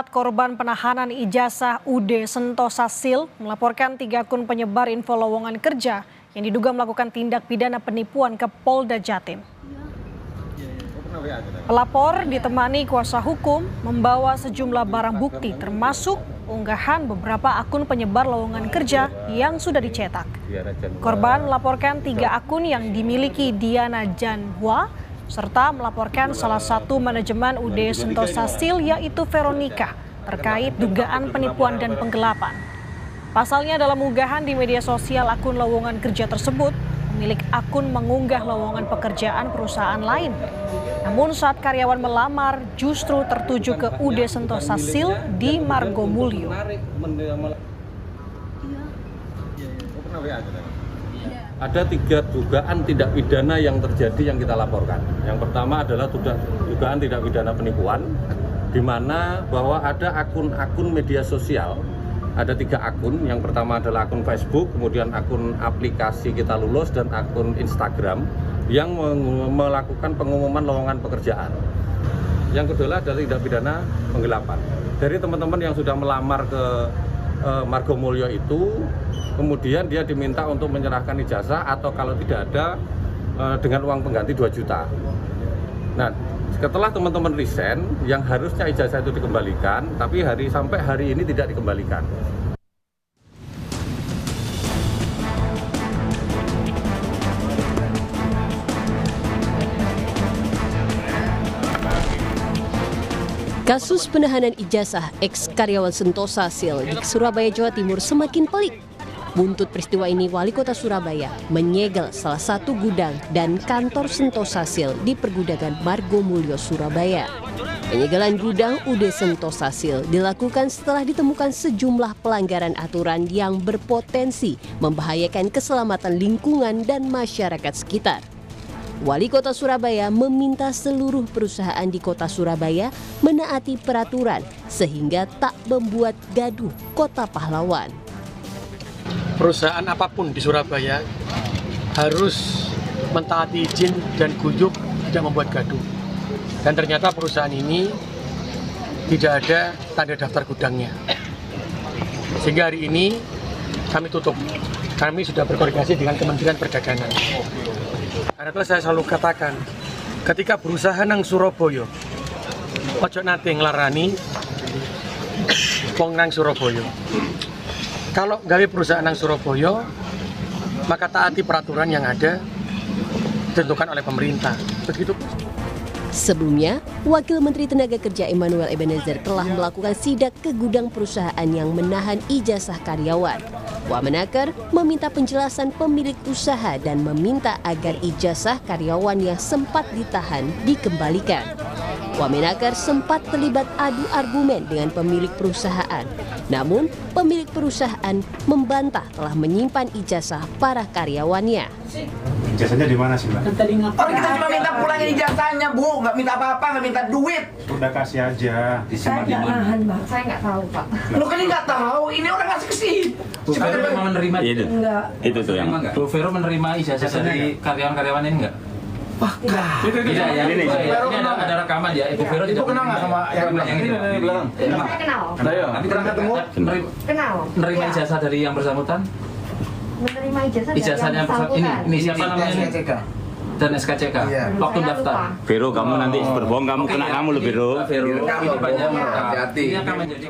korban penahanan ijazah UD Sentosa Sil melaporkan 3 akun penyebar info lowongan kerja yang diduga melakukan tindak pidana penipuan ke Polda Jatim. Pelapor ditemani kuasa hukum membawa sejumlah barang bukti termasuk unggahan beberapa akun penyebar lowongan kerja yang sudah dicetak. Korban melaporkan 3 akun yang dimiliki Diana Janhua serta melaporkan salah satu manajemen UD Sentosa Sil yaitu Veronica terkait dugaan penipuan dan penggelapan. Pasalnya dalam unggahan di media sosial akun lowongan kerja tersebut, pemilik akun mengunggah lowongan pekerjaan perusahaan lain. Namun saat karyawan melamar justru tertuju ke UD Sentosa Sil di Margomulyo. Ada 3 dugaan tindak pidana yang terjadi yang kita laporkan. Yang pertama adalah dugaan tindak pidana penipuan, di mana bahwa ada akun-akun media sosial, ada 3 akun. Yang pertama adalah akun Facebook, kemudian akun aplikasi Kita Lulus, dan akun Instagram yang melakukan pengumuman lowongan pekerjaan. Yang kedua adalah tindak pidana penggelapan. Dari teman-teman yang sudah melamar ke Margomulyo itu, kemudian dia diminta untuk menyerahkan ijazah atau kalau tidak ada dengan uang pengganti 2 juta. Nah, setelah teman-teman resign, yang harusnya ijazah itu dikembalikan, tapi sampai hari ini tidak dikembalikan. Kasus penahanan ijazah ex-karyawan Sentosa Sil di Surabaya, Jawa Timur semakin pelik. Buntut peristiwa ini, Wali Kota Surabaya menyegel salah satu gudang dan kantor Sentosa Sil di Pergudangan Margomulyo, Surabaya. Penyegelan gudang UD Sentosa Sil dilakukan setelah ditemukan sejumlah pelanggaran aturan yang berpotensi membahayakan keselamatan lingkungan dan masyarakat sekitar. Wali Kota Surabaya meminta seluruh perusahaan di Kota Surabaya menaati peraturan sehingga tak membuat gaduh Kota Pahlawan. Perusahaan apapun di Surabaya harus mentaati izin dan guyup, tidak membuat gaduh. Dan ternyata perusahaan ini tidak ada tanda daftar gudangnya. Sehingga hari ini kami tutup. Kami sudah berkoordinasi dengan Kementerian Perdagangan. Karena itu saya selalu katakan, ketika berusaha nang Surabaya, ojo nate nglarani wong nang Surabaya. Kalau gawe perusahaan nang Surabaya, maka taati peraturan yang ada ditentukan oleh pemerintah. Begitu. Sebelumnya, Wakil Menteri Tenaga Kerja Emmanuel Ebenezer telah melakukan sidak ke gudang perusahaan yang menahan ijazah karyawan. Wamenaker meminta penjelasan pemilik usaha dan meminta agar ijazah karyawan yang sempat ditahan dikembalikan. Wamenaker sempat terlibat adu argumen dengan pemilik perusahaan. Namun, pemilik perusahaan membantah telah menyimpan ijazah para karyawannya. Ijazahnya di mana sih, Mbak? Orang kita cuma minta pulangin ijazahnya, Bu. Nggak minta apa-apa, nggak minta duit. Udah kasih aja. Saya nggak nahan, Pak. Saya nggak tahu, Pak. Lo kan nggak tahu, ini orang ngasih ke sini. Bu Vero memang menerima itu? Enggak. Itu tuh yang Bu Vero menerima ijazah dari karyawan-karyawan ini enggak? Wah, enggak. Tidak ya. Ini ada rekaman ya. Bu Vero tidak kenal nggak sama yang ini belakang. Saya kenal. Nanti pernah ketemu? Kenal. Menerima ijazah dari yang bersangkutan? Menerima ijazah dari Ijazahnya yang bersangkutan. ini siapa namanya? SKCK. Dan SKCK. Waktu Saya daftar. lupa. Vero, kamu nanti berbohong, kamu kena kamu loh, Vero. Vero, ini banyak merekam. Hati-hati. Ini akan menjadi.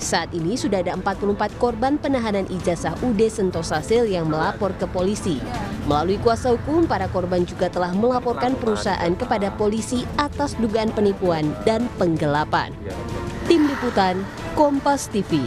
Saat ini sudah ada 44 korban penahanan ijazah UD Sentosa Sil yang melapor ke polisi. Melalui kuasa hukum, para korban juga telah melaporkan perusahaan kepada polisi atas dugaan penipuan dan penggelapan. Tim Liputan, Kompas TV.